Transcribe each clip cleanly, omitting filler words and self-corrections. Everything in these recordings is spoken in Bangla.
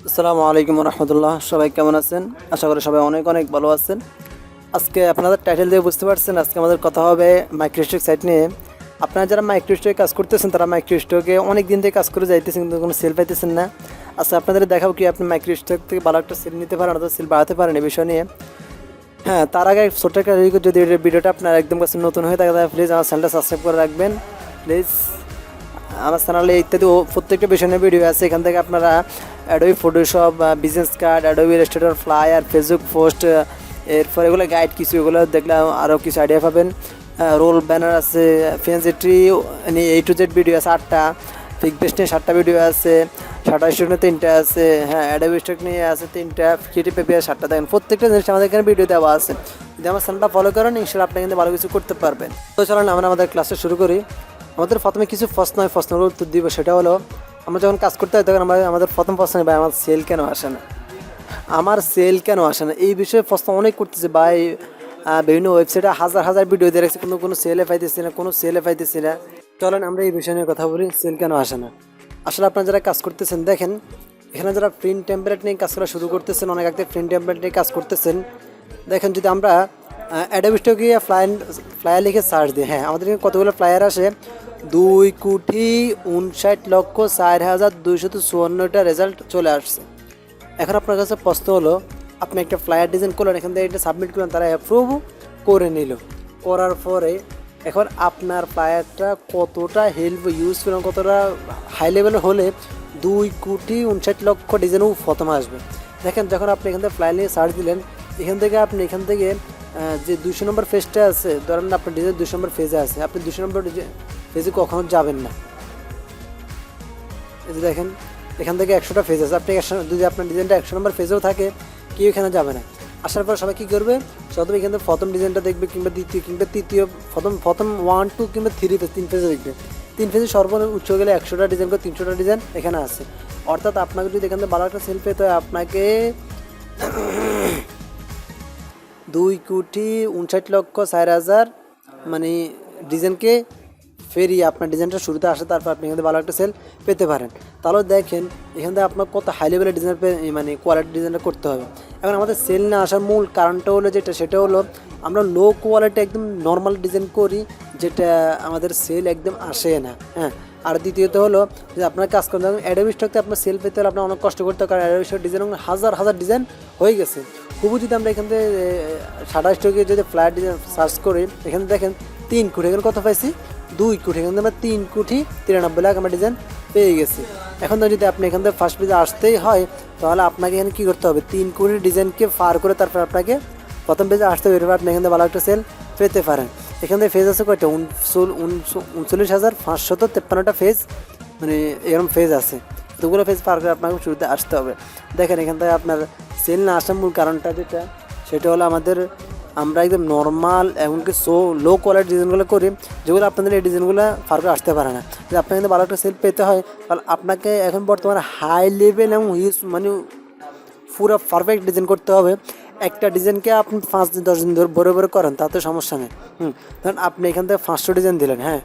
আসসালামু আলাইকুম রহমতুল্লাহ। সবাই কেমন আছেন? আশা করি সবাই অনেক অনেক ভালো আছেন। আজকে আপনাদের টাইটেল দিয়ে বুঝতে পারছেন, আজকে আমাদের কথা হবে মাইক্রোস্টক সাইট নিয়ে। আপনারা যারা মাইক্রোস্টকে কাজ করতেছেন তারা মাইক্রোস্টকে অনেক দিন থেকে কাজ করে যাইতেছেন কিন্তু কোনো সেল পাইতেছেন না। আচ্ছা, আপনাদের দেখাবো কি আপনি মাইক্রোস্টক থেকে ভালো একটা সেল নিতে পারেন অথবা সেল বাড়াতে পারেন এই বিষয় নিয়ে। হ্যাঁ, তার আগে ছোট্ট একটা রিকোয়েস্ট, যদি ভিডিওটা আপনার একদম কাছে নতুন হয়ে থাকে তাহলে প্লিজ আমার চ্যানেলটা সাবস্ক্রাইব করে রাখবেন প্লিজ। আমার চ্যানেলে ইত্যাদি প্রত্যেকটা বিষয় নিয়ে ভিডিও আছে, এখান থেকে আপনারা Adobe Photoshop, business card, Adobe Illustrator, flyer, Facebook post, এরপর এগুলো গাইড কিছু, এগুলো দেখলে আরও কিছু আইডিয়া পাবেন। রোল ব্যানার আছে, pngtree নিয়ে A to Z ভিডিও আছে 8টা, pikbest নিয়ে 7টা ভিডিও আছে, Shutterstock নিয়ে 3টা আছে, হ্যাঁ অ্যাডোবি স্টক নিয়ে আছে 3টা, ক্রিয়েটিভ পেপার 7টা। দেখেন প্রত্যেকটা জিনিস আমাদের এখানে ভিডিও দেওয়া আছে। যদি আমার চ্যানেলটা ফলো করেন ইনশাআল্লাহ আপনি কিন্তু ভালো কিছু করতে পারবেন। তো চলুন আমরা আমাদের ক্লাসটা শুরু করি। আমাদের প্রথমে কিছু প্রশ্নের উত্তর দিব। সেটা হলো, আমরা যখন কাজ করতে হয় তখন আমাদের প্রথম প্রশ্ন, ভাই আমার সেল কেন আসে না, আমার সেল কেন আসে না, এই বিষয়ে প্রশ্ন অনেক করতেছে ভাই। বিভিন্ন ওয়েবসাইটে হাজার হাজার ভিডিও দিয়ে রাখছে, কোনো সেলে পাইতেছি না, কোনো সেলে পাইতেছি না। চলেন আমরা এই বিষয় নিয়ে কথা বলি, সেল কেন আসে না। আসলে আপনারা যারা কাজ করতেছেন দেখেন, এখানে যারা প্রিন্ট টেমপ্লেট নিয়ে কাজ করা শুরু করতেছেন, অনেক আগে প্রিন্ট টেমপ্লেট নিয়ে কাজ করতেছেন, দেখেন যদি আমরা অ্যাডোবি স্টকে গিয়ে ফ্লায়ার লিখে সার্চ দিই, হ্যাঁ আমাদের এখানে কতগুলো ফ্লায়ার আসে, 2,59,04,254টা রেজাল্ট চলে আসছে। এখন আপনার কাছে প্রশ্ন হলো, আপনি একটা ফ্লায়ার ডিজাইন করলেন, এখান থেকে এটা সাবমিট করলেন, তারা অ্যাপ্রুভ করে নিল। করার পরে এখন আপনার ফ্লায়ারটা কতটা ইউজফুল, কতটা হাই লেভেলের হলে 2,59,00,000 ডিজাইনও প্রথমে আসবে। দেখেন যখন আপনি এখান থেকে ফ্লায়ার নিয়ে সার্চ দিলেন, এখান থেকে যে 200 নম্বর ফেজটা আছে, ধরেন আপনার ডিজাইন 200 নম্বর ফেজে আছে, আপনি 200 নম্বর ফেজে কখনো যাবেন না। এই যে দেখেন এখান থেকে 100টা ফেজ আছে, আপনি যদি আপনার ডিজাইনটা 100 নম্বর ফেজেও থাকে কেউ এখানে যাবে না। আসার পর সবাই কী করবে, প্রথমে এখান থেকে প্রথম ডিজাইনটা দেখবে, কিংবা দ্বিতীয় কিংবা তৃতীয়, প্রথম 1, 2 কিংবা 3 ফেজ, 3 ফেজে দেখবে। 3 ফেজে সর্বোচ্চ গেলে 100টা ডিজাইন করে 300টা ডিজাইন এখানে আছে। অর্থাৎ আপনাকে যদি এখান থেকে ভালো একটা সেল পেতে হয়, আপনাকে 2,59,04,000 মানে ডিজাইনকে ফেরিয়ে আপনার ডিজাইনটা শুরুতে আসে, তারপর আপনি এখানে ভালো একটা সেল পেতে পারেন। তাহলে দেখেন এখান থেকে আপনার কত হাই লেভেলের ডিজাইন মানে কোয়ালিটি ডিজাইনটা করতে হবে। এখন আমাদের সেল না আসার মূল কারণটা হলো সেটা হলো আমরা লো কোয়ালিটি একদম নর্মাল ডিজাইন করি, যেটা আমাদের সেল একদম আসে না। হ্যাঁ, আর দ্বিতীয়ত হলো যে আপনার কাজ করতে হবে অ্যাডোবি স্টকতে আপনার সেল পেতে হলে আপনার অনেক কষ্ট করতে হবে, কারণ অ্যাডোবি স্টক ডিজাইন হাজার হাজার ডিজাইন হয়ে গেছে। খুবই যদি আমরা এখান থেকে Shutterstock যদি ফ্ল্যাট ডিজাইন সার্চ করি, এখানে দেখেন 3 কোটি, এখানে কত পাইছি 2 কোটি, এখানে আমরা 3,93,00,000 আমরা ডিজাইন পেয়ে গেছি। এখন তো যদি আপনি এখান থেকে ফার্স্ট পেজে আসতেই হয়, তাহলে আপনাকে এখানে কী করতে হবে, 3 কোটি ডিজাইনকে পার করে তারপর আপনাকে প্রথম পেজে আসতে হবে, এরপর আপনি এখান থেকে ভালো একটা সেল পেতে পারেন। এখান থেকে ফেজ আছে কয়টা, 39,553টা ফেজ, মানে এরকম ফেজ আছে। দুগুলো ফেজ পার করে আপনাকে শুরুতে আসতে হবে। দেখেন এখান থেকে আপনার সেল না আসার মূল কারণটা সেটা হলো আমরা একদম নর্মাল এমনকি লো কোয়ালিটির ডিজাইনগুলো করি, যেগুলো আপনাদের এই ডিজাইনগুলো পার করে আসতে পারে না। যদি আপনাকে কিন্তু ভালো একটা সেল পেতে হয়, তাহলে আপনাকে এখন বর্তমানে হাই লেভেল এবং মানে পুরো পারফেক্ট ডিজাইন করতে হবে। একটা ডিজাইনকে আপনি 5-10 দিন ধরে বড় করেন, তাতে সমস্যা নেই। কারণ আপনি এখান থেকে 500 ডিজাইন দিলেন, হ্যাঁ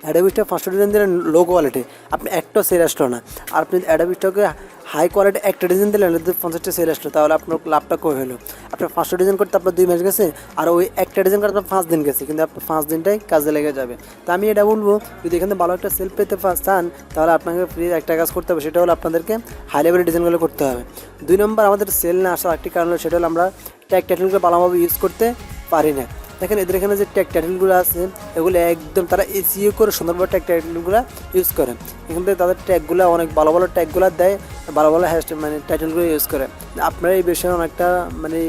অ্যাডোবি স্টক 500 ডিজাইন দিলেন লো কোয়ালিটি, আপনি একটা সেল আসলো না। আর আপনি অ্যাডোবি স্টকে হাই কোয়ালিটি একটা ডিজাইন দিলেন, যদি 50টা সেল আসলো, তাহলে আপনার লাভটা কই হলো? আপনার 500 ডিজাইন করতে আপনার 2 মাস গেছে, আর ওই একটা ডিজাইন করতে আপনার 5 দিন গেছে, কিন্তু আপনার 5 দিনটাই কাজে লেগে যাবে। তা আমি এটা বলবো, যদি এখানে ভালো একটা সেল পেতে চান, তাহলে আপনাকে প্লিজ একটা কাজ করতে হবে, সেটা হলো আপনাদেরকে হাই লেভেলের ডিজাইনগুলো করতে হবে। 2 নম্বর আমাদের সেল না আসার একটি কারণ হলো, সেটা হলো আমরা ট্যাগ টাইটেলগুলো ভালোভাবে ইউজ করতে পারি না। দেখেন এদের এখানে যে ট্যাগ টাইটেলগুলো আছে, এগুলো একদম তারা এসইও করে সুন্দরভাবে ট্যাগ টাইটেলগুলো ইউজ করে। এখান থেকে তাদের ট্যাগগুলো অনেক ভালো ভালো ট্যাগগুলো দেয়, ভালো ভালো মানে টাইটেলগুলো ইউজ করে। আপনারা এই বিষয়ে অনেকটা মানে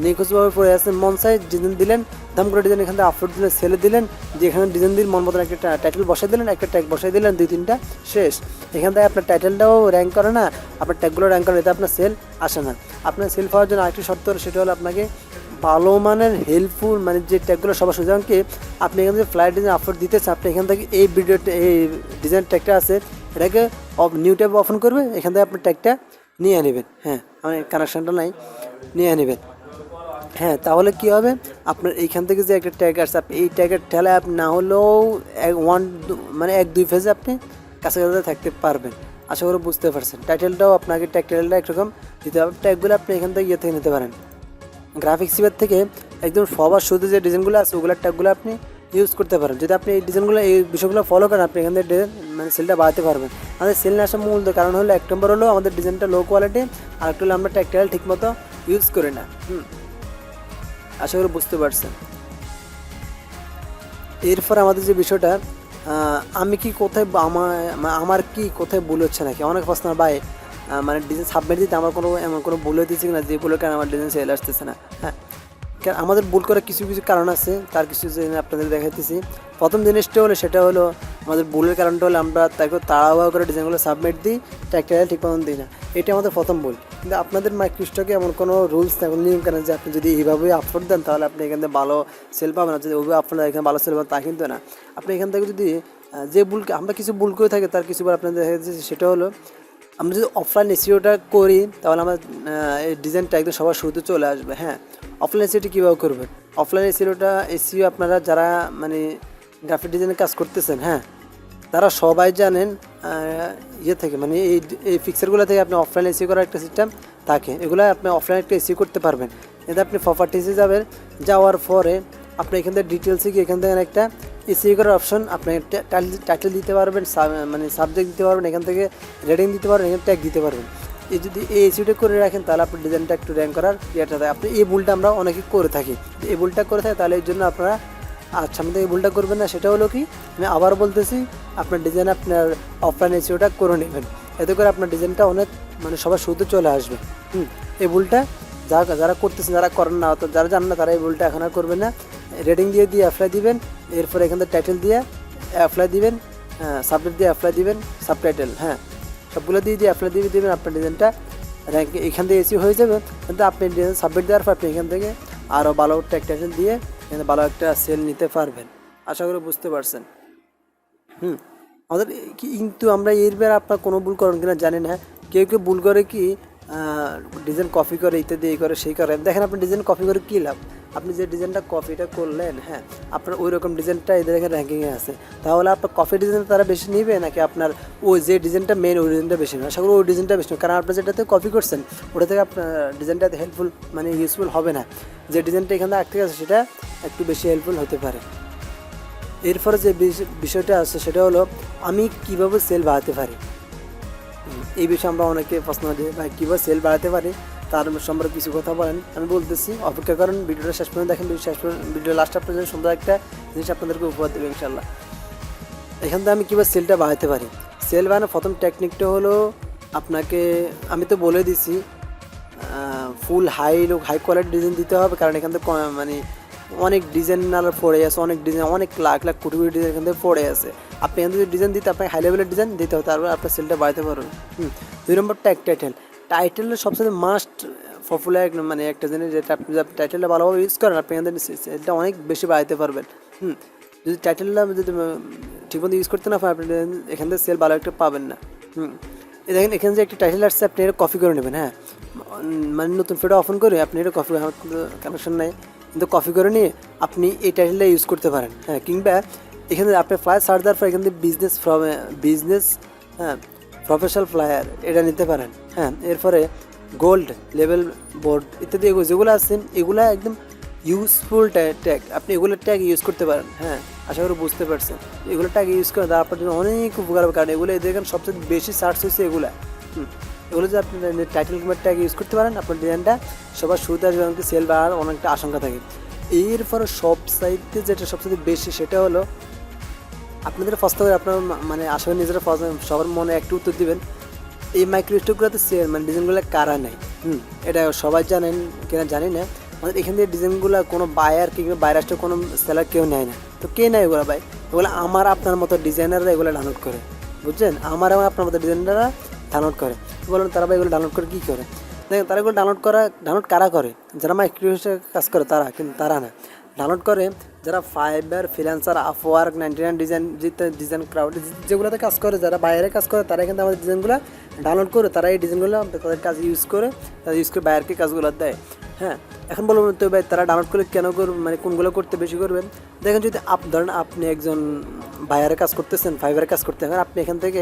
নিখোঁজভাবে পড়ে আছেন, মন চাই ডিজাইন দিলেন, দাম করে ডিজাইন এখান থেকে আপলোড দিলেন, সেলে দিলেন, যে এখানে ডিজাইন দিন মন মতন একটা টাইটেল বসাই দিলেন, একটা ট্যাগ বসাই দিলেন, 2-3টা শেষ। এখান থেকে আপনার টাইটেলটাও র্যাঙ্ক করে না, আপনার ট্যাগগুলো র্যাঙ্ক করে, এতে আপনার সেল আসে না। আপনার সেল পাওয়ার জন্য আরেকটি শর্ত হলো, সেটা হলো আপনাকে ভালো মানের হেল্পফুল মানে যে ট্যাগগুলো সবার সুযোগকে আপনি এখান থেকে ফ্লাইট ডিজাইন আপলোড দিতেছেন, আপনি এখান থেকে এই ভিডিওটা এই ডিজাইন ট্যাগটা আছে এটাকে নিউ ট্যাব ওপেন করবে, এখান থেকে আপনি ট্যাগটা নিয়ে নেবেন। হ্যাঁ, মানে কানেকশানটা নাই, নিয়ে নেবেন। হ্যাঁ, তাহলে কী হবে, আপনার এইখান থেকে যে একটা ট্যাগ আসছে, আপনি এই ট্যাগের ঠেলায় আপনি না হলেও 1-2 ফেজে আপনি কাছাকাছি থাকতে পারবেন। আশা করি বুঝতে পারছেন। টাইটেলটাও আপনাকে টাইটেলটা একরকম দিতে হবে, ট্যাগগুলো আপনি এখান থেকে থেকে নিতে পারেন। গ্রাফিক্স সিবার থেকে একদম সবার শুরুতে যে ডিজাইনগুলো আছে ওগুলোর ট্যাগগুলো আপনি ইউজ করতে পারেন। যদি আপনি এই ডিজাইনগুলো এই বিষয়গুলো ফলো করেন, আপনি এখান থেকে মানে সেলটা বাড়াতে পারবেন। আমাদের সেল না আসার মূল কারণ হলো 1 নম্বর হলো আমাদের ডিজাইনটা লো কোয়ালিটি, আর একটা হলো আমরা টাইটেল ঠিকমতো ইউজ করি না। আশা করি বুঝতে পারছেন। এরপর আমাদের যে বিষয়টা, আমি কি কোথায় আমার কি কোথায় ভুল হচ্ছে নাকি, অনেক প্রশ্ন ভাই মানে ডিজাইন সাবমিট দিতে আমার কোনো এমন কোনো ভুল হইতেছে কিনা যে ভুলের কারণে আমার ডিজাইন সেল আসতেছে না। হ্যাঁ, আমাদের ভুল করার কিছু কিছু কারণ আছে, তার কিছু আপনাদের দেখাইতেছি। প্রথম জিনিসটা হলো সেটা হলো আমাদের ভুলের কারণটা হলো আমরা তাকে তাড়াহুড়া করে ডিজাইনগুলো সাবমিট দিই, ট্যাগটা ঠিক মতন দিই না। এটা আমাদের প্রথম ভুল। কিন্তু আপনাদের মাইক্রোস্টকে এমন কোনো রুলস এখন নিয়ম কেন যে আপনি যদি এইভাবে আপলোড দেন তাহলে আপনি এখান থেকে ভালো সেল পাবেন না, যদি ওইভাবে আপলোড এখানে ভালো সেল পাবেন তা কিন্তু না। আপনি এখান থেকে যদি যে ভুল আমরা কিছু ভুল করে থাকি তার কিছু আপনাদের দেখা যাচ্ছে, সেটা হলো আমরা যদি অফলাইন এসইওটা করি তাহলে আমার এই ডিজাইনটা একদম সবার শুরুতে চলে আসবে। হ্যাঁ, অফলাইন এসইওটা কীভাবে করবেন? অফলাইন এসইও আপনারা যারা মানে গ্রাফিক ডিজাইনের কাজ করতেছেন, হ্যাঁ, তারা সবাই জানেন থেকে মানে এই ফিক্সারগুলো থেকে আপনি অফলাইন এসইও করার একটা সিস্টেম থাকে, এগুলো আপনি অফলাইন একটা এসইও করতে পারবেন। এতে আপনি প্রপার্টিসে যাবেন, যাওয়ার পরে আপনি এখান থেকে ডিটেলসে গিয়ে এখান থেকে একটা এসইও করার অপশন, আপনি টাইটেল দিতে পারবেন, মানে সাবজেক্ট দিতে পারবেন, এখান থেকে রেটিং দিতে পারবেন, এখানে ট্যাগ দিতে পারবেন। এই যদি এই এসইওটা করে রাখেন তাহলে আপনার ডিজাইনটা একটু র্যাঙ্ক করার ইয়েটা থাকে। আপনি এই ভুলটা আমরা অনেকে করে থাকি, এই ভুলটা করে থাকি, তাহলে এর জন্য আপনারা সামনে থেকে ভুলটা করবেন না। সেটা হলো কি, আমি আবার বলতেছি, আপনার ডিজাইন আপনার অফলাইন এসইওটা করে নেবেন, এতে করে আপনার ডিজাইনটা অনেক মানে সবার শুরুতে চলে আসবে। এই ভুলটা যারা করতেছেন, যারা করেন না, তো যারা জানেন না তারা এই ভুলটা এখন আর করবেন না। রেটিং দিয়ে অ্যাপ্লাই দিবেন, এরপর এখান থেকে টাইটেল দিয়ে অ্যাপ্লাই দিবেন, সাবজেক্ট দিয়ে অ্যাপ্লাই দিবেন, সাবটাইটেল, হ্যাঁ, সবগুলো দিয়ে অ্যাপ্লাই দিয়ে দিবেন। আপনার ডিজাইনটা র্যাঙ্ক এখান থেকে এসি হয়ে যাবে। কিন্তু আপনি ডিজাইন সাবমিট দেওয়ার পর আপনি এখান থেকে আরও ভালো টাইটেল দিয়ে এখানে ভালো একটা সেল নিতে পারবেন। আশা করি বুঝতে পারছেন। আমাদের কিন্তু আমরা এরবার আপনার কোনো ভুল করেন কিনা জানি না। কেউ কেউ ভুল করে কি ডিজাইন কপি করে ইত্যাদি এই করে সেই করে। দেখেন আপনি ডিজাইন কপি করে কী লাভ? আপনি যে ডিজাইনটা কপিটা করলেন, হ্যাঁ, আপনার ওই রকম ডিজাইনটা এদের এখানে র্যাঙ্কিংয়ে আছে, তাহলে আপনার কপি ডিজাইন তারা বেশি নিবে নাকি আপনার ওই যে ডিজাইনটা মেন ওই ডিজাইনটা বেশি নেবে? আশা করি ওই ডিজাইনটা বেশি নেবে, কারণ আপনি যেটাতে কপি করছেন ওটা থেকে আপনার ডিজাইনটা হেল্পফুল মানে ইউজফুল হবে না। যে ডিজাইনটা এখানে আঁকতে গেছে সেটা একটু বেশি হেল্পফুল হতে পারে। এরপরে যে বিষয়টা আছে সেটা হলো আমি কীভাবে সেল বাড়াতে পারি। এই বিষয়ে আমরা অনেকে প্রশ্ন দিই, ভাই কীভাবে সেল বাড়াতে পারি তার সম্পর্কে কিছু কথা বলেন। আমি বলতেছি, অপেক্ষা করেন, ভিডিওটা শেষ পর্যন্ত দেখেন। ভিডিও লাস্টটা পর্যন্ত সুন্দর একটা জিনিস আপনাদেরকে উপহার দেবে ইনশাল্লাহ। এখান থেকে আমি কীভাবে সেলটা বাড়াতে পারি। সেল বাড়ানোর প্রথম টেকনিকটা হলো আপনাকে আমি তো বলে দিছি, ফুল হাই কোয়ালিটি ডিজাইন দিতে হবে, কারণ এখান থেকে মানে অনেক ডিজাইনার পড়ে আছে, অনেক ডিজাইন, অনেক লাখ লাখ কোটি কোটি ডিজাইন এখান থেকে পড়ে আছে। আপনি এখান থেকে ডিজাইন দিতে আপনাকে হাই লেভেলের ডিজাইন দিতে হবে, তারপরে আপনার সেলটা বাড়াতে পারবেন। 2 নম্বর টাইটেলের সবচেয়ে মাস্ট পপুলার মানে একটা জিনিস, যেটা আপনি টাইটেলটা ভালোভাবে ইউজ করেন আপনি এখান থেকে সেলটা অনেক বেশি বাড়াতে পারবেন। যদি টাইটেলটা যদি ঠিকমতো ইউজ করতে না পারেন আপনি এখান থেকে সেল ভালো একটা পাবেন না। দেখেন এখানে যে একটা টাইটেল আসছে আপনি এটা কপি করে নেবেন। হ্যাঁ, মানে নতুন ফটো ওপেন করে আপনি এটা কপি, কানেকশন নেই, কিন্তু কপি করে নিয়ে আপনি এই টাইটেলটা ইউজ করতে পারেন। হ্যাঁ, কিংবা এখানে আপনি ফ্লায়ার সার্চ দেওয়ার পর এখান থেকে বিজনেস হ্যাঁ প্রফেশনাল ফ্লায়ার এটা নিতে পারেন। হ্যাঁ, এরপরে গোল্ড লেভেল বোর্ড ইত্যাদি যেগুলো আছে এগুলো একদম ইউজফুল ট্যাগ, আপনি এগুলো ট্যাগ ইউজ করতে পারেন। হ্যাঁ, আশা করি বুঝতে পারছেন। এগুলো ট্যাগ ইউজ করে আপনার জন্য অনেক উপকার হবে, কারণ এগুলো দেখেন সবচেয়ে বেশি সার্চ হচ্ছে এগুলো। এগুলো যে আপনি টাইটেল কিংবা ট্যাগ ইউজ করতে পারেন আপনার ডিজাইনটা সবার শুরুতে আসবে, এমনকি সেল বাড়ার অনেকটা আশঙ্কা থাকে। এরপরে সব সাইডে যেটা সবচেয়ে বেশি সেটা হলো আপনাদের ফার্স্ট করে আপনার মানে আসলে নিজেরা সবার মনে একটু উত্তর দিবেন, এই মাইক্রোস্টকগুলোতে মানে ডিজাইনগুলো কারা নেয়। এটা সবাই জানেন কিনা জানি না। আমাদের এখান থেকে ডিজাইনগুলো কোনো বায়ার কিংবা বাইরাস্টের কোনো সেলার কেউ নেয় না। তো কে নেয় এগুলো ভাই? এগুলো আমার আপনার মতো ডিজাইনাররা এগুলো ডাউনলোড করে, বুঝছেন? আমার আপনার মতো ডিজাইনাররা ডাউনলোড করে। বলুন তারা ভাই এগুলো ডাউনলোড করে কী করে? দেখেন তারা এগুলো ডাউনলোড কারা করে? যারা মাইক্রোস্টকে কাজ করে তারা, কিন্তু তারা না। ডাউনলোড করে যারা fibre, freelancer, Upwork, 99 design crowd যেগুলোতে কাজ করে, যারা বাইরে কাজ করে তারা কিন্তু আমাদের ডিজাইনগুলো ডাউনলোড করে তারা এই ডিজাইনগুলো তাদের কাজ ইউজ করে বাইরেকে কাজগুলো দেয়। হ্যাঁ, এখন বলুন তো ভাই তারা ডাউনলোড করে কেন করবেন, মানে কোনগুলো করতে বেশি করবেন? দেখেন যদি ধরেন আপনি একজন বাইরে কাজ করতেছেন, ফাইবারে কাজ করতেছেন, আপনি এখান থেকে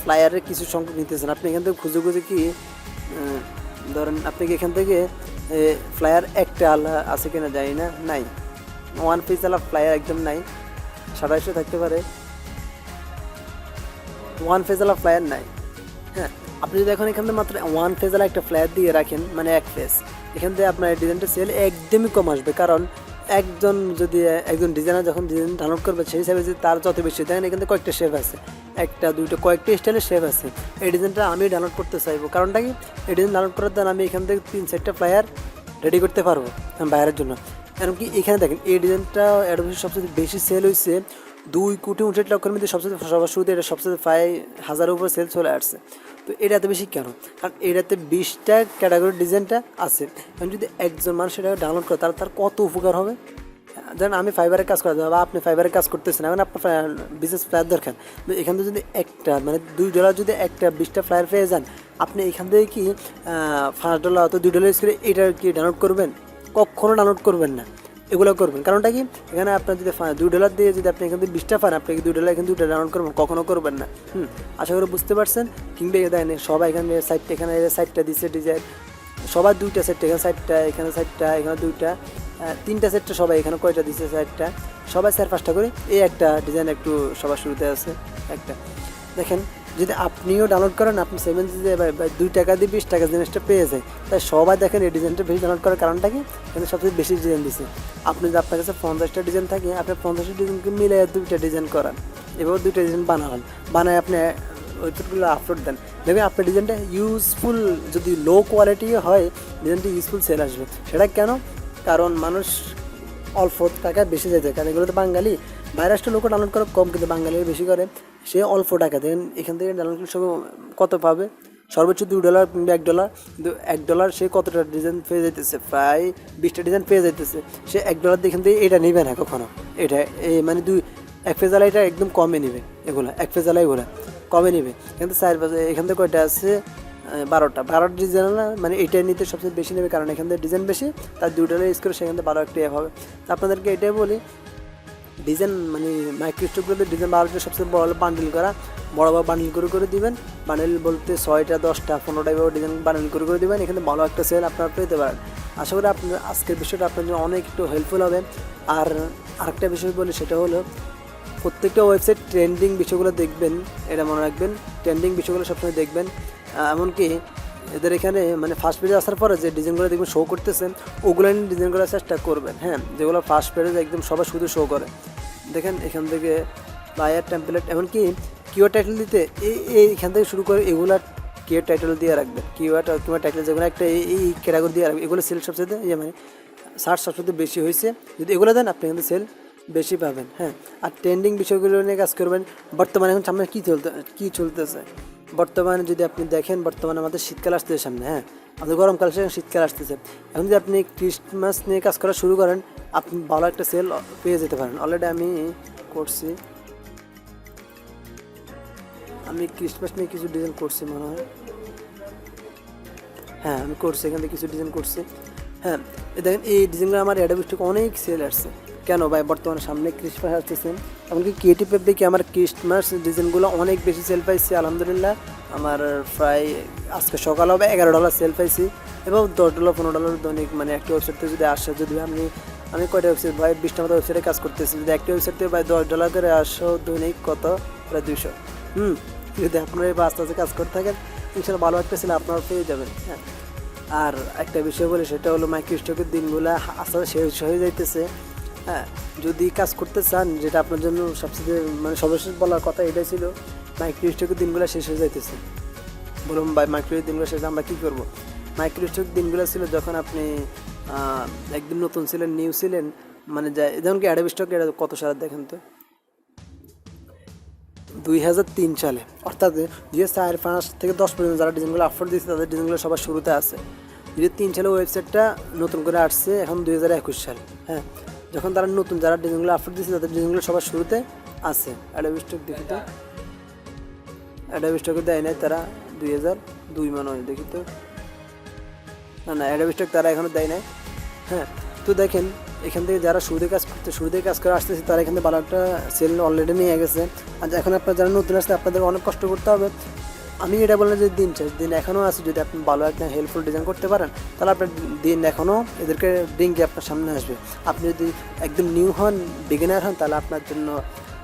ফ্লায়ারের কিছু সংখ্যক নিতেছেন, আপনি এখান থেকে খুঁজে খুঁজে কি ধরেন আপনি কি এখান থেকে ফ্লায়ার একটা আলা আছে কিনা জানি না, নাই, ওয়ান পিস আলা ফ্লায়ার একদম নাই, 2700 থাকতে পারে, ওয়ান পেজ আলা ফ্লায়ার নাই। হ্যাঁ, আপনি যদি এখন এখান থেকে মাত্র ওয়ান পেজ আলা একটা ফ্লায়ার দিয়ে রাখেন, মানে এক পেজ, এখান থেকে আপনার ডিজাইনটা সেল একদমই কম আসবে। কারণ একজন ডিজাইনার যখন ডিজাইন ডাউনলোড করবে সেই হিসাবে যদি তার যত বেশি, দেখেন এখান থেকে কয়েকটা শেপ আছে, একটা দুইটা কয়েকটা স্টাইলের শেপ আছে। এই ডিজাইনটা আমি ডাউনলোড করতে চাইবো, কারণটা কি, এই ডিজাইন ডাউনলোড করার দ্বারা আমি এখান থেকে 3-4টা ফ্লায়ার রেডি করতে পারবো বাইরের জন্য। এমনকি এখানে দেখেন এই ডিজাইনটা অ্যাডোবে সবচেয়ে বেশি সেল হয়েছে 2,59,00,000 মধ্যে, সবার শুরুতে এটা সবচেয়ে 5,000-এর উপর সেল চলে আসছে। তো এটা এত বেশি কেন? কারণ এটাতে 20টা ক্যাটাগরির ডিজাইনটা আছে। এখন যদি একজন মানুষ এটা ডাউনলোড করে তার কত উপকার হবে। যেমন আমি ফাইবারে কাজ করা বা আপনি ফাইবারে কাজ করতেছেন, এখন আপনার বিজনেস ফ্লায়ার দরকার, এখান থেকে যদি একটা মানে $2 যদি একটা 20টা ফ্লায়ার পেয়ে যান, আপনি এখান থেকে কি $5 অথবা $2 ইউজ করে এটা কি ডাউনলোড করবেন? কখনো ডাউনলোড করবেন না, এগুলো করবেন। কারণটা কি, এখানে আপনার যদি $2 দিয়ে যদি আপনি এখান থেকে 20টা পান, আপনি কি $2 এখানে 2টা ডাউনলোড করবেন? কখনো করবেন না। আশা করি বুঝতে পারছেন। কিংবা দেখেন সবাই এখানে সাইডটা, এখানে সাইডটা দিচ্ছে ডিজাইন, সবার 2টা সেট, এখানে সাইডটা, এখানে সাইডটা, এখানে 2টা, 3টা সেটটা সবাই এখানে কয়টা দিচ্ছে, সাইডটা সবাই 4-5টা করে, এই একটা ডিজাইন একটু সবার শুরুতে আছে একটা। দেখেন যদি আপনিও ডাউনলোড করেন, আপনি 7 দিয়ে $2 দিয়ে 20 টাকা জিনিসটা পেয়ে যায়। তাই সবাই দেখেন এই ডিজাইনটা বেশি ডাউনলোড করার কারণটা কি, কিন্তু সবচেয়ে বেশি ডিজাইন দিচ্ছে। আপনি যদি আপনার কাছে 50টা ডিজাইন থাকে, আপনি 50টা ডিজাইনকে মিলে 2টা ডিজাইন করান, এবার 2টা ডিজাইন বানায় আপনি ওইগুলো আপলোড দেন, দেখবেন আপনার ডিজাইনটা ইউজফুল। যদি লো কোয়ালিটি হয়, ডিজাইনটা ইউজফুল সেল আসবে। সেটা কেন? কারণ মানুষ অল্প টাকায় বেশি যেতে, কারণ এগুলো তো বাঙালি, বাইরের লোক ডাউনলোড করে কম, কিন্তু বাঙালি বেশি করে, সে অল্প টাকা দেন এখান থেকে ডাউনলোড করে সব কত পাবে, সর্বোচ্চ $2 কিংবা $1। কিন্তু $1 সে কতটা ডিজাইন পেয়ে যাইতেছে, প্রায় 20টা ডিজাইন পেয়ে যাইতেছে। সে $1 দিয়ে এখান থেকে এটা নেবে না কখনো, এটা মানে এক পেজ আলা এটা একদম কমে নেবে, এগুলো এক পেজ আলা এগুলো কমে নেবে। কিন্তু 4 পেজ এখান থেকে কয়টা আছে, 12টা ডিজাইন না, মানে এটা নিতে সবচেয়ে বেশি নেবে, কারণ এখান থেকে ডিজাইন বেশি, তার $2 ইউজ করে সেখান থেকে 12 একটা হবে। আপনাদেরকে এটাই বলি, ডিজাইন মানে মাইক্রোস্টকগুলোতে ডিজাইন বানাতে সবচেয়ে বড় হলো বান্ডিল করা, বড় বান্ডিল করে দিবেন। বান্ডিল বলতে 6টা 10টা 15টা এভাবে ডিজাইন বান্ডিল করে দিবেন, এখানে ভালো একটা সেল আপনারা পেতে পারেন। আশা করি আপনার আজকের বিষয়টা আপনার জন্য অনেক একটু হেল্পফুল হবে। আর আরেকটা বিষয় বলি, সেটা হলো প্রত্যেকটা ওয়েবসাইট ট্রেন্ডিং বিষয়গুলো দেখবেন, এটা মনে রাখবেন, ট্রেন্ডিং বিষয়গুলো সবসময় দেখবেন। এমনকি এদের এখানে মানে ফার্স্ট পেজে আসার পরে যে ডিজাইনগুলো দেখবেন শো করতেছেন, ওগুলো নিয়ে ডিজাইন করার চেষ্টা করবেন। হ্যাঁ, যেগুলো ফার্স্ট পেজে একদম সবাই শুধু শো করে, দেখেন এখান থেকে বায়ার টেমপ্লেট, এমনকি কিওয়ার্ড টাইটেল দিতে এইখান থেকে শুরু করে এগুলো কিওয়ার্ড টাইটেল দিয়ে রাখবেন। কিওয়ার্ড টাইটেল যেগুলো একটা এই ক্যাটাগরি দিয়ে রাখবেন, এগুলো সেল সবচেয়ে মানে সার্চ সবচেয়ে বেশি হয়েছে, যদি এগুলো দেন আপনি কিন্তু সেল বেশি পাবেন। হ্যাঁ, আর ট্রেন্ডিং বিষয়গুলো নিয়ে কাজ করবেন। বর্তমানে এখন সামনে কী চলতেছে, বর্তমানে যদি আপনি দেখেন, বর্তমানে আমাদের শীতকাল আসতেছে সামনে। হ্যাঁ, আমাদের গরমকাল শেষ, শীতকাল আসতেছে। এখন যদি আপনি ক্রিসমাস নিয়ে কাজ করা শুরু করেন, আপনি ভালো একটা সেল পেয়ে যেতে পারেন। অলরেডি আমি করছি, আমি ক্রিসমাস নিয়ে কিছু ডিজাইন করছি মনে হয়। হ্যাঁ, আমি করছি, এখান থেকে কিছু ডিজাইন করছি। হ্যাঁ, দেখেন এই ডিজাইনগুলো আমার অ্যাডোবে স্টক অনেক সেল আসছে। কেন ভাই, বর্তমানে সামনে ক্রিসমাস আসতেছে, এমনকি ক্রিয়েটিভ অ্যাপ দেখি আমার ক্রিসমাস ডিজাইনগুলো অনেক বেশি সেল পাইছি আলহামদুলিল্লাহ। আমার প্রায় আজকে সকাল হবে $11 সেল পাইছি, এবং $10 $15 দৈনিক, মানে একটা ওয়েবসাইট থেকে যদি আসে, যদি আমি কয়টা ওয়েবসাইট ভাই 20টা মতো ওয়েবসাইটে কাজ করতেছি, যদি একটা ওয়েবসাইট থেকে ভাই $10 করে আসো দৈনিক, কত প্রায় 200। যদি আপনারা এই আস্তে আস্তে কাজ করতে থাকেন, ইনশাল্লাহ ভালো একটা সেল আপনারা পেয়ে যাবেন। হ্যাঁ, আর একটা বিষয় বলি, সেটা হলো মাইক্রোস্টকের দিনগুলো আস্তে আস্তে শেষ হয়ে যাইতেছে। হ্যাঁ, যদি কাজ করতে চান, যেটা আপনার জন্য সবচেয়ে মানে সর্বশেষ বলার কথা এটাই ছিল, মাইক্রোস্টকের দিনগুলো শেষ হয়ে যাইতেছে। বলুন ভাই, মাইক্রোস্টকের দিনগুলো শেষ, আমরা কী করবো? মাইক্রোস্টক দিনগুলো ছিল যখন আপনি একদম নতুন ছিলেন, নিউ ছিলেন, মানে যেমন কি অ্যাডোবে স্টক, এটা কত সালে দেখেন তো, 2003 সালে, অর্থাৎ 2004-5 থেকে 10 পর্যন্ত যারা ডিজাইনগুলো আপলোড দিয়েছে, তাদের ডিজাইনগুলো সবার শুরুতে আছে। 2003 সালে ওয়েবসাইটটা নতুন করে আসছে, এখন 2021 সাল। হ্যাঁ, যখন তারা নতুন যারা ডিজাইনগুলো আপলোড দিয়েছে, তাদের ডিজাইনগুলো সবার শুরুতে আছে। অ্যাডোবে স্টক দেখি তো, অ্যাডোবে স্টকে দেয় নাই তারা, 2002 মনে হয়, দেখি তো, না অ্যাডোবে স্টক তারা এখনও দেয় নাই। হ্যাঁ, তো দেখেন এখান থেকে যারা শুরুতে কাজ করে আসতেছে তারা এখান থেকে ভালো একটা সেল অলরেডি নিয়ে গেছে। আর এখন আপনারা যারা নতুন আসছে আপনাদের অনেক কষ্ট করতে হবে। আমি এটা বললাম যে দিন এখনও আছে, যদি আপনি ভালো একটা হেল্পফুল ডিজাইন করতে পারেন তাহলে আপনার দিন এখনও এদেরকে ডিঙ্গে আপনার সামনে আসবে। আপনি যদি একদম নিউ হন, বিগিনার হন, তাহলে আপনার জন্য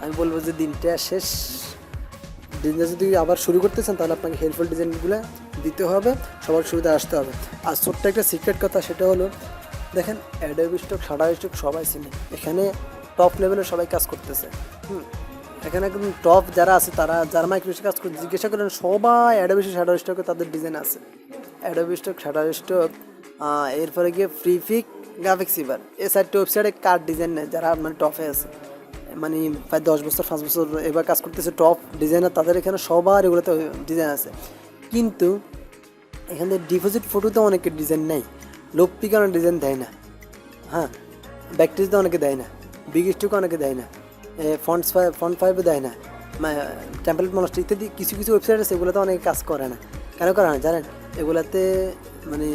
আমি বলবো যে দিনটা শেষ। ডিজাইন যদি আবার শুরু করতে চান তাহলে আপনাকে হেল্পফুল ডিজাইনগুলো দিতে হবে, সবার সুবিধা আসতে হবে। আর ছোট্ট একটা সিক্রেট কথা, সেটা হলো দেখেন অ্যাডোবি স্টক, শাটারস্টক সবাই চিনে, এখানে টপ লেভেলে সবাই কাজ করতেছে। এখানে একদম টপ যারা আছে, তারা যারা মাইক্রোস্টক কাজ করে জিজ্ঞাসা করেন, সবাই অ্যাডোবি শাটারস্টকে তাদের ডিজাইন আছে। অ্যাডোবি স্টক, শাটারস্টক, এরপরে গিয়ে ফ্রিপিক, গ্রাফিক্স রিভার, এই সাইডটা ওয়েবসাইটে কার ডিজাইন নেয় যারা মানে টপে আছে, মানে প্রায় 10 বছর 5 বছর এবার কাজ করতেছে টপ ডিজাইনার, তাদের এখানে সবার এগুলোতে ডিজাইন আছে। কিন্তু এখানে ডিপোজিট ফটোতে অনেকের ডিজাইন নেই, লোকপি কারণে ডিজাইন দেয় না, হ্যাঁ, ব্যাকটেরিতে অনেকে দেয় না, বিগ স্টকে অনেকে দেয় না, ফন্ট ফাইভে দেয় না, টেম্পলেট মনস্ট ইত্যাদি কিছু ওয়েবসাইট আছে, এগুলোতে অনেকে কাজ করে না। কেন করে না জানেন? এগুলাতে মানে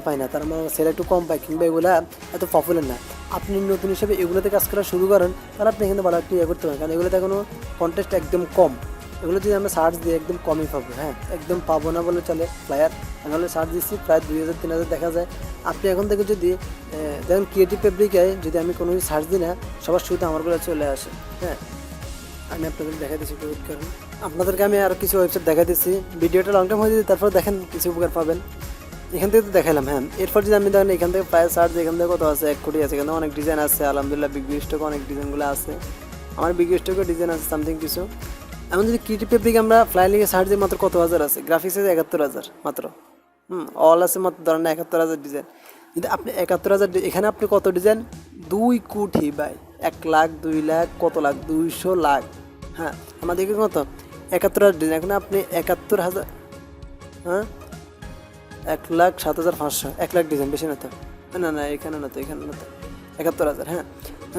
পায় না, তার মানে সেল একটু কম পায়, কিংবা এগুলা এত পপুলার না। আপনি নতুন হিসেবে এগুলোতে কাজ করা শুরু করেন তাহলে আপনি এখানে ভালো একটা করতে পারেন, কারণ এগুলোতে এখনও কন্টেস্ট একদম কম। এগুলো যদি আমরা সার্চ দিই একদম কমই পাবো, হ্যাঁ, একদম পাবো না বলে চলে। ফ্লায়ার আমি হলে সার্চ দিচ্ছি প্রায় 2000-3000 দেখা যায়। আপনি এখন থেকে যদি দেখেন ক্রিয়েটিভ ফেব্রিকায় যদি আমি কোনো কিছু সার্চ দিই না, সবার শুরুতে আমারগুলো চলে আসে। হ্যাঁ, আমি আপনাদের দেখা দিচ্ছি, কারণ আপনাদেরকে আমি আরও কিছু ওয়েবসাইট দেখা দিচ্ছি। ভিডিওটা লং টাইম হয়ে যেতে তারপর দেখেন কিছু উপকার পাবেন। এখান থেকে তো দেখালাম, হ্যাঁ। এরপর যদি আমি দেখেন এখান থেকে প্রায় সার্চ, এখান থেকে কত আছে, 1 কোটি আছে, এখানে অনেক ডিজাইন আছে আলহামদুলিল্লাহ। বিগ স্টকে অনেক ডিজাইনগুলো আছে, আমার বিগ স্টকে ডিজাইন আছে সামথিং কিছু। এমন যদি ক্রিয়েটিভ ফেব্রিক আমরা ফ্লায়ার লিগে সার্চ দিই, মাত্র কত হাজার আছে, গ্রাফিক্স আছে 71,000 মাত্র, অল আছে মাত্র ধরেন 71,000 ডিজাইন। কিন্তু আপনি 71,000 এখানে আপনি কত ডিজাইন, 2 কোটি ভাই, 1 লাখ 2 লাখ কত লাখ, 200 লাখ, হ্যাঁ, আমাদেরকে কত 71,000 ডিজাইন। এখন আপনি 71,000, হ্যাঁ, 1,07,500, 1 লাখ ডিজাইন, বেশি না তো, না এখানে না তো 71,000, হ্যাঁ।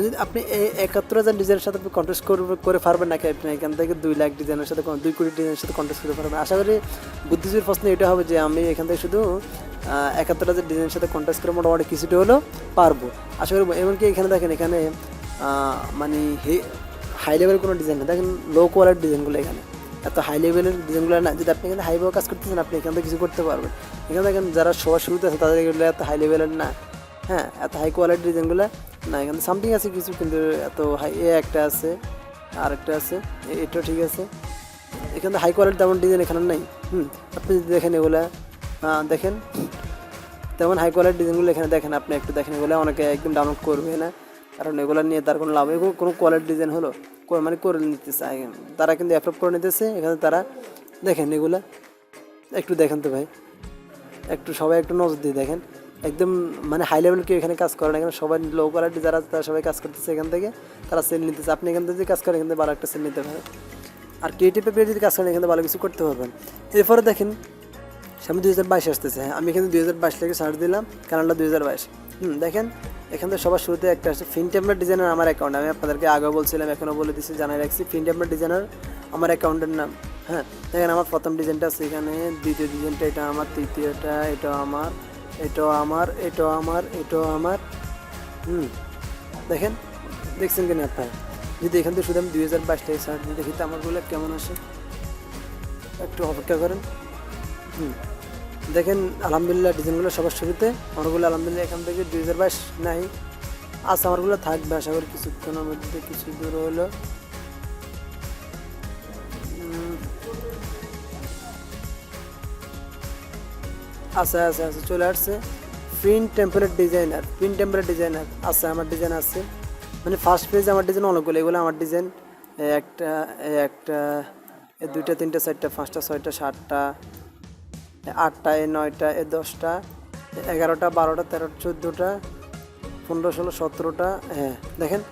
যদি আপনি এই 71,000 ডিজাইনের সাথে আপনি কন্টেস্ট করে পারবেন নাকি আপনি এখান থেকে 2 লাখ ডিজাইনের সাথে 2 কোটি ডিজাইনের সাথে কন্টেস্ট করে পারবেন? আশা করি বুদ্ধিজীবীর প্রশ্ন এটা হবে যে আমি এখান থেকে শুধু 71,000 ডিজাইনের সাথে কন্টেস্ট করে মোটামুটি কিছুটা হলেও পারবো, আশা করি। এমনকি এখানে দেখেন, এখানে মানে হাই লেভেলের কোনো ডিজাইন না, দেখেন লো কোয়ালিটির ডিজাইনগুলো, এখানে এত হাই লেভেলের ডিজাইনগুলো না। যদি আপনি এখানে হাইভাবে কাজ করতেছেন, আপনি এখান থেকে কিছু করতে পারবেন। এখানে দেখেন যারা সবার শুরুতে আছে তাদের এগুলো এত হাই লেভেলের না, হ্যাঁ, এত হাই কোয়ালিটির ডিজাইনগুলো না। এখানে সামথিং আছে কিছু, কিন্তু এত হাই, একটা আছে, আরেকটা আছে, এটাও ঠিক আছে। এখানে হাই কোয়ালিটি তেমন ডিজাইন এখানে নেই। আপনি যদি দেখেন এগুলা, দেখেন তেমন হাই কোয়ালিটির ডিজাইনগুলো এখানে দেখেন, আপনি একটু দেখেন, এগুলো অনেকে একদম ডাউনলোড করবে না, কারণ এগুলো নিয়ে তার কোনো লাভ, এগুলো কোনো কোয়ালিটি ডিজাইন হলো মানে করে নিতে চায়, তারা কিন্তু অ্যাপ্রুভ করে নিতেছে। এখানে তারা দেখেন এগুলা একটু দেখেন তো ভাই, একটু সবাই একটু নজর দিয়ে দেখেন, একদম মানে হাই লেভেল কেউ এখানে কাজ করে না, এখানে সবাই লো কোয়ালিটি যারা তারা সবাই কাজ করতেছে, এখান থেকে তারা সেল নিতেছে। আপনি এখান থেকে যদি কাজ করেন এখান থেকে ভালো একটা সেল নিতে পারেন। আর ক্রিয়েটিভ পেপারে যদি কাজ করেন এখানে ভালো কিছু করতে পারবেন। এরপরে দেখেন সামনে 2022 আসতেছে, হ্যাঁ, আমি এখানে 2022 লিখে সার্চ দিলাম, ক্যালেন্ডার 2022। দেখেন এখান থেকে সবার শুরুতে একটা আসছে ফিন টেমপ্লেট ডিজাইনার, আমার অ্যাকাউন্ট, আমি আপনাদেরকে আগেও বলছিলাম, এখনও বলে দিচ্ছি, জানাই রাখছি, ফিন টেমপ্লেট ডিজাইনার আমার অ্যাকাউন্টের নাম। হ্যাঁ, দেখেন আমার প্রথম ডিজাইনটা আছে এখানে, দ্বিতীয় ডিজাইনটা এটা আমার, তৃতীয়টা এটাও আমার, এটাও আমার, এটাও আমার, এটাও আমার। দেখেন, দেখছেন কিনা আপনারা? যদি এখান থেকে শুধু আমি 2022 থেকে সার্চ দিয়ে দেখি তো আমারগুলো কেমন আসে, একটু অপেক্ষা করেন। দেখেন আলহামদুলিল্লাহ ডিজাইনগুলো সবার শুরুতে আমারগুলো আলহামদুলিল্লাহ এখান থেকে 2022 নাই আচ্ছা, আমারগুলো থাকবে আশা করি কিছুক্ষণের মধ্যে, কিছু দূর হলো। আচ্ছা আচ্ছা আচ্ছা, চলে আসছে প্রিন্ট টেম্পলেট ডিজাইনার, আচ্ছা আমার ডিজাইন আছে, মানে ফার্স্ট পেজ আমার ডিজাইন অনেকগুলো, এগুলো আমার ডিজাইন, একটা একটা, 2টা 3টা 4টা 5টা 6টা 7টা 8টা 9টা 10টা 11টা 12টা 13টা 14টা 15 16 17টা। হ্যাঁ দেখেন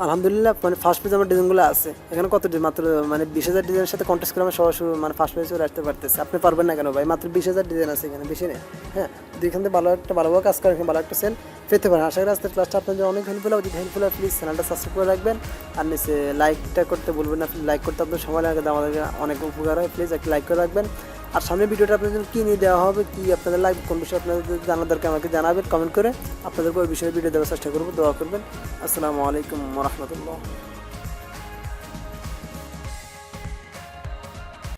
আলহামদুলিল্লাহ, মানে ফার্স্ট পেজ আমার ডিজাইনগুলো আছে। এখানে কত মাত্র মানে 20,000 ডিজাইনের সাথে কন্টেস্ট করে আমি সরাসরি মানে ফার্স্ট পেজে চলে আসতে পারতেছি। আপনি পারবেন না কেন ভাই? মাত্র 20,000 ডিজাইন আছে এখানে, বেশি নেই। হ্যাঁ, যদি এখান থেকে ভালোভাবে কাজ করেন, ভালো একটা সেল পেতে পারেন। আশা করি আজকের ক্লাসটা আপনাদের অনেক হেল্পফুল হবে। যদি হেল্পফুল হয় প্লিজ চ্যানেলটা সাবস্ক্রাইব করে রাখবেন, আর নিচে লাইকটা করতে বলবেন না, লাইক করতে আপনার সময় লাগে, আমাদের অনেক উপকার হয়। প্লিজ একটা লাইক করে রাখবেন। আর সামনের ভিডিওটা আপনাদের জন্য কী নিয়ে দেওয়া হবে, কী আপনাদের লাইভ কোন বিষয়ে আপনাদের জানার দরকার আমাকে জানাবেন কমেন্ট করে, আপনাদেরকে ওই বিষয়ে ভিডিও দেওয়ার চেষ্টা করবো। দোয়া করবেন। আসসালামু আলাইকুম ওয়া রাহমাতুল্লাহ।